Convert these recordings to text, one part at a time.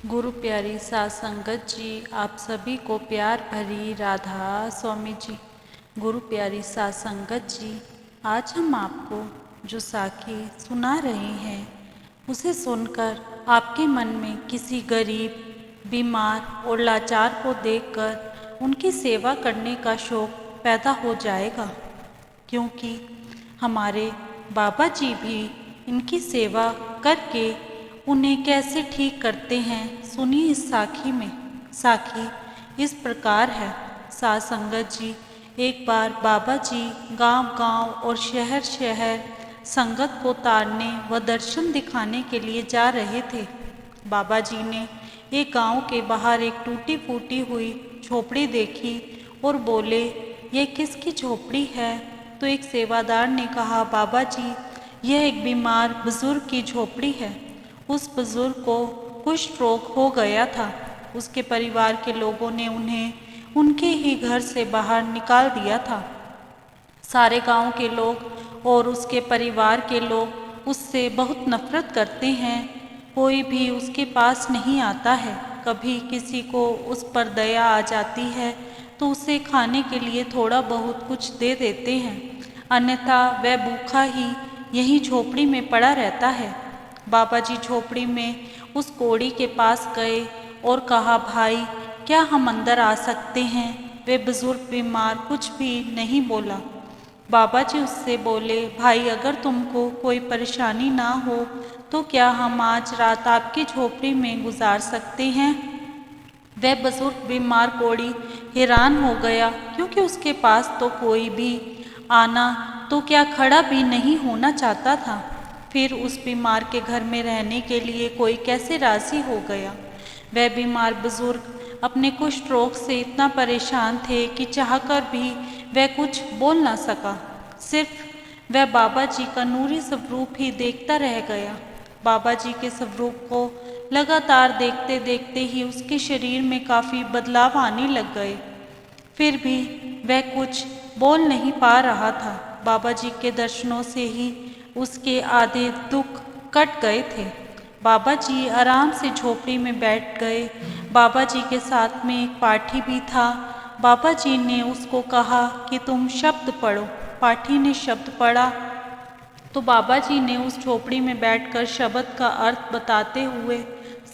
गुरु प्यारी साध संगत जी, आप सभी को प्यार भरी राधा स्वामी जी। गुरु प्यारी साध संगत जी, आज हम आपको जो साखी सुना रहे हैं उसे सुनकर आपके मन में किसी गरीब, बीमार और लाचार को देखकर उनकी सेवा करने का शौक पैदा हो जाएगा, क्योंकि हमारे बाबा जी भी इनकी सेवा करके उन्हें कैसे ठीक करते हैं। सुनिए इस साखी में। साखी इस प्रकार है। साध संगत जी, एक बार बाबा जी गांव-गांव और शहर-शहर संगत को तारने व दर्शन दिखाने के लिए जा रहे थे। बाबा जी ने एक गांव के बाहर एक टूटी फूटी हुई झोपड़ी देखी और बोले, यह किसकी झोपड़ी है? तो एक सेवादार ने कहा, बाबा जी, यह एक बीमार बुजुर्ग की झोपड़ी है। उस बुजुर्ग को कुष्ठ रोग हो गया था। उसके परिवार के लोगों ने उन्हें उनके ही घर से बाहर निकाल दिया था। सारे गांव के लोग और उसके परिवार के लोग उससे बहुत नफरत करते हैं। कोई भी उसके पास नहीं आता है। कभी किसी को उस पर दया आ जाती है तो उसे खाने के लिए थोड़ा बहुत कुछ दे देते हैं, अन्यथा वह भूखा ही यहीं झोपड़ी में पड़ा रहता है। बाबा जी झोपड़ी में उस कोढ़ी के पास गए और कहा, भाई, क्या हम अंदर आ सकते हैं? वे बुजुर्ग बीमार कुछ भी नहीं बोला। बाबा जी उससे बोले, भाई, अगर तुमको कोई परेशानी ना हो तो क्या हम आज रात आपकी झोपड़ी में गुजार सकते हैं? वह बुजुर्ग बीमार कोढ़ी हैरान हो गया, क्योंकि उसके पास तो कोई भी आना तो क्या खड़ा भी नहीं होना चाहता था। फिर उस बीमार के घर में रहने के लिए कोई कैसे राजी हो गया। वह बीमार बुजुर्ग अपने कुष्ठ रोग से इतना परेशान थे कि चाहकर भी वह कुछ बोल ना सका। सिर्फ वह बाबा जी का नूरी स्वरूप ही देखता रह गया। बाबा जी के स्वरूप को लगातार देखते देखते ही उसके शरीर में काफ़ी बदलाव आने लग गए। फिर भी वह कुछ बोल नहीं पा रहा था। बाबा जी के दर्शनों से ही उसके आधे दुख कट गए थे। बाबा जी आराम से झोपड़ी में बैठ गए। बाबा जी के साथ में एक पाठी भी था। बाबा जी ने उसको कहा कि तुम शब्द पढ़ो। पाठी ने शब्द पढ़ा तो बाबा जी ने उस झोपड़ी में बैठकर शब्द का अर्थ बताते हुए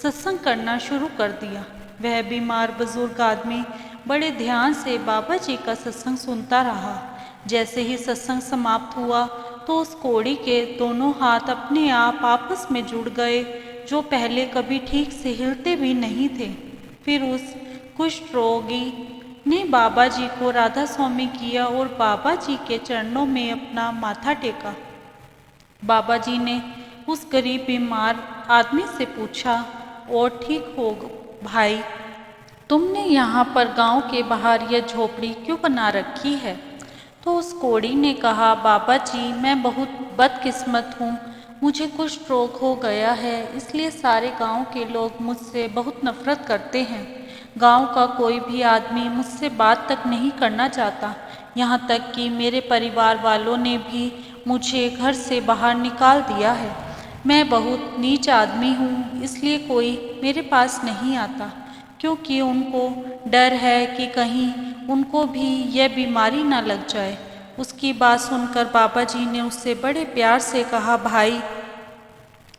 सत्संग करना शुरू कर दिया। वह बीमार बुजुर्ग आदमी बड़े ध्यान से बाबा जी का सत्संग सुनता रहा। जैसे ही सत्संग समाप्त हुआ तो उस कोढ़ी के दोनों हाथ अपने आप आपस में जुड़ गए, जो पहले कभी ठीक से हिलते भी नहीं थे। फिर उस कुष्ठ रोगी ने बाबा जी को राधा स्वामी किया और बाबा जी के चरणों में अपना माथा टेका। बाबा जी ने उस गरीब बीमार आदमी से पूछा, और ठीक हो भाई, तुमने यहाँ पर गांव के बाहर यह झोपड़ी क्यों बना रखी है? तो उस कोढ़ी ने कहा, बाबा जी, मैं बहुत बदकिस्मत हूँ। मुझे कुष्ठ रोग हो गया है, इसलिए सारे गांव के लोग मुझसे बहुत नफरत करते हैं। गांव का कोई भी आदमी मुझसे बात तक नहीं करना चाहता। यहाँ तक कि मेरे परिवार वालों ने भी मुझे घर से बाहर निकाल दिया है। मैं बहुत नीच आदमी हूँ, इसलिए कोई मेरे पास नहीं आता, क्योंकि उनको डर है कि कहीं उनको भी यह बीमारी ना लग जाए। उसकी बात सुनकर बाबा जी ने उससे बड़े प्यार से कहा, भाई,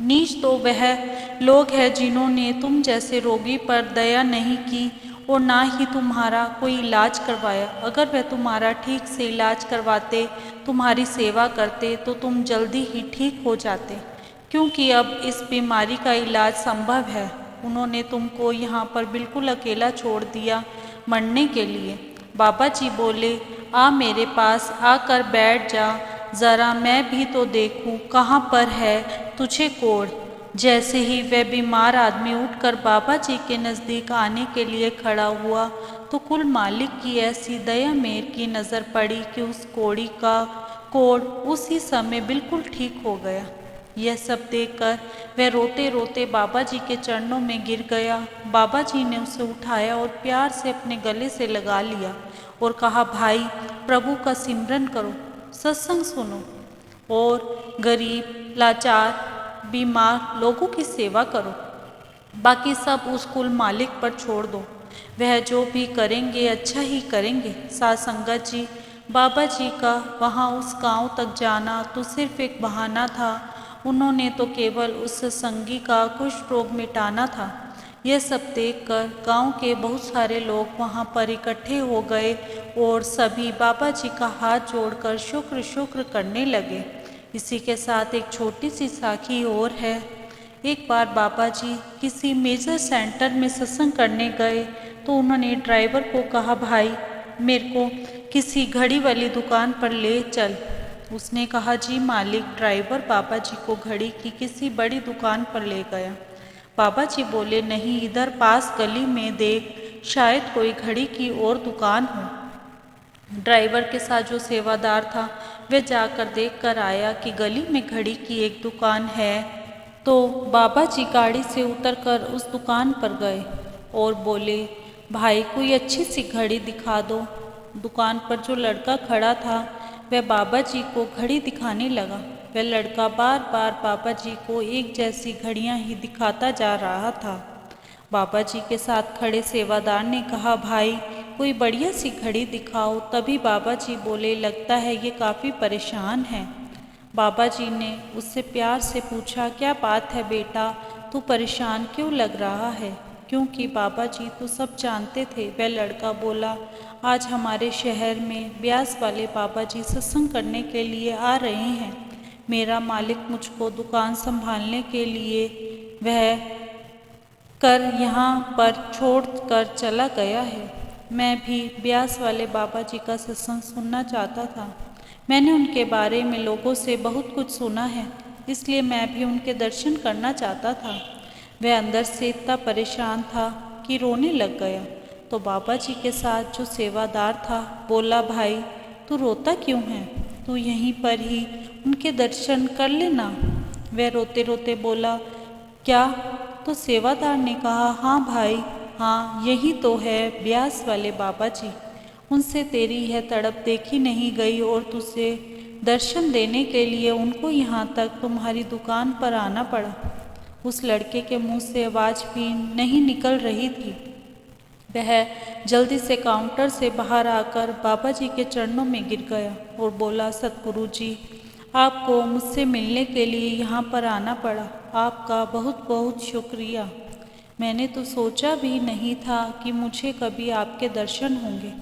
नीच तो वह लोग हैं जिन्होंने तुम जैसे रोगी पर दया नहीं की और ना ही तुम्हारा कोई इलाज करवाया। अगर वह तुम्हारा ठीक से इलाज करवाते, तुम्हारी सेवा करते, तो तुम जल्दी ही ठीक हो जाते, क्योंकि अब इस बीमारी का इलाज संभव है। उन्होंने तुमको यहाँ पर बिल्कुल अकेला छोड़ दिया मरने के लिए। बाबा जी बोले, आ मेरे पास आकर बैठ जा, ज़रा मैं भी तो देखूं कहाँ पर है तुझे कोढ़। जैसे ही वह बीमार आदमी उठकर बाबा जी के नज़दीक आने के लिए खड़ा हुआ तो कुल मालिक की ऐसी दया मेहर की नज़र पड़ी कि उस कोढ़ी का कोढ़ उसी समय बिल्कुल ठीक हो गया। यह सब देखकर वह रोते रोते बाबा जी के चरणों में गिर गया। बाबा जी ने उसे उठाया और प्यार से अपने गले से लगा लिया और कहा, भाई, प्रभु का सिमरन करो, सत्संग सुनो और गरीब, लाचार, बीमार लोगों की सेवा करो। बाकी सब उस कुल मालिक पर छोड़ दो, वह जो भी करेंगे अच्छा ही करेंगे। साध संगत जी, बाबा जी का वहाँ उस गांव तक जाना तो सिर्फ एक बहाना था। उन्होंने तो केवल उस संगी का कुष्ठ रोग मिटाना था। यह सब देखकर गांव के बहुत सारे लोग वहां पर इकट्ठे हो गए और सभी बाबा जी का हाथ जोड़कर शुक्र शुक्र करने लगे। इसी के साथ एक छोटी सी साखी और है। एक बार बाबा जी किसी मेजर सेंटर में सत्संग करने गए तो उन्होंने ड्राइवर को कहा, भाई मेरे को किसी घड़ी वाली दुकान पर ले चल। उसने कहा, जी मालिक। ड्राइवर बाबा जी को घड़ी की किसी बड़ी दुकान पर ले गया। बाबा जी बोले, नहीं, इधर पास गली में देख, शायद कोई घड़ी की और दुकान हो। ड्राइवर के साथ जो सेवादार था वह जाकर देख कर आया कि गली में घड़ी की एक दुकान है। तो बाबा जी गाड़ी से उतरकर उस दुकान पर गए और बोले, भाई कोई अच्छी सी घड़ी दिखा दो। दुकान पर जो लड़का खड़ा था वह बाबा जी को घड़ी दिखाने लगा। वह लड़का बार बार बाबा जी को एक जैसी घड़ियां ही दिखाता जा रहा था। बाबा जी के साथ खड़े सेवादार ने कहा, भाई कोई बढ़िया सी घड़ी दिखाओ। तभी बाबा जी बोले, लगता है ये काफ़ी परेशान है। बाबा जी ने उससे प्यार से पूछा, क्या बात है बेटा, तू परेशान क्यों लग रहा है? क्योंकि बाबा जी तो सब जानते थे। वह लड़का बोला, आज हमारे शहर में ब्यास वाले बाबा जी सत्संग करने के लिए आ रहे हैं। मेरा मालिक मुझको दुकान संभालने के लिए वह कर यहाँ पर छोड़ कर चला गया है। मैं भी ब्यास वाले बाबा जी का सत्संग सुनना चाहता था। मैंने उनके बारे में लोगों से बहुत कुछ सुना है, इसलिए मैं भी उनके दर्शन करना चाहता था। वह अंदर से इतना परेशान था कि रोने लग गया। तो बाबा जी के साथ जो सेवादार था बोला, भाई तू रोता क्यों है? तू यहीं पर ही उनके दर्शन कर लेना। वह रोते रोते बोला, क्या? तो सेवादार ने कहा, हाँ भाई, हाँ यही तो है ब्यास वाले बाबा जी। उनसे तेरी यह तड़प देखी नहीं गई और तुझे दर्शन देने के लिए उनको यहाँ तक तुम्हारी दुकान पर आना पड़ा। उस लड़के के मुंह से आवाज़ भी नहीं निकल रही थी। वह जल्दी से काउंटर से बाहर आकर बाबा जी के चरणों में गिर गया और बोला, सतगुरु जी, आपको मुझसे मिलने के लिए यहाँ पर आना पड़ा। आपका बहुत बहुत शुक्रिया। मैंने तो सोचा भी नहीं था कि मुझे कभी आपके दर्शन होंगे।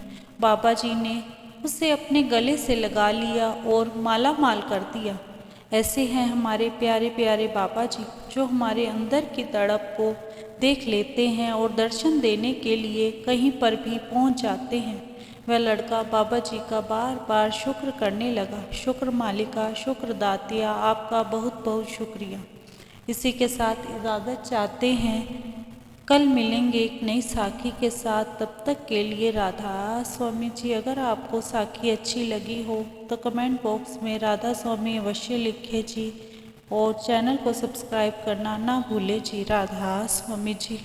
बाबा जी ने उसे अपने गले से लगा लिया और माला माल कर दिया। ऐसे हैं हमारे प्यारे प्यारे बाबा जी, जो हमारे अंदर की तड़प को देख लेते हैं और दर्शन देने के लिए कहीं पर भी पहुंच जाते हैं। वह लड़का बाबा जी का बार बार शुक्र करने लगा, शुक्र मालिका, शुक्र दातिया, आपका बहुत बहुत शुक्रिया। इसी के साथ इजाज़त चाहते हैं। कल मिलेंगे एक नई साखी के साथ। तब तक के लिए राधा स्वामी जी। अगर आपको साखी अच्छी लगी हो तो कमेंट बॉक्स में राधा स्वामी अवश्य लिखें जी, और चैनल को सब्सक्राइब करना ना भूलें जी। राधा स्वामी जी।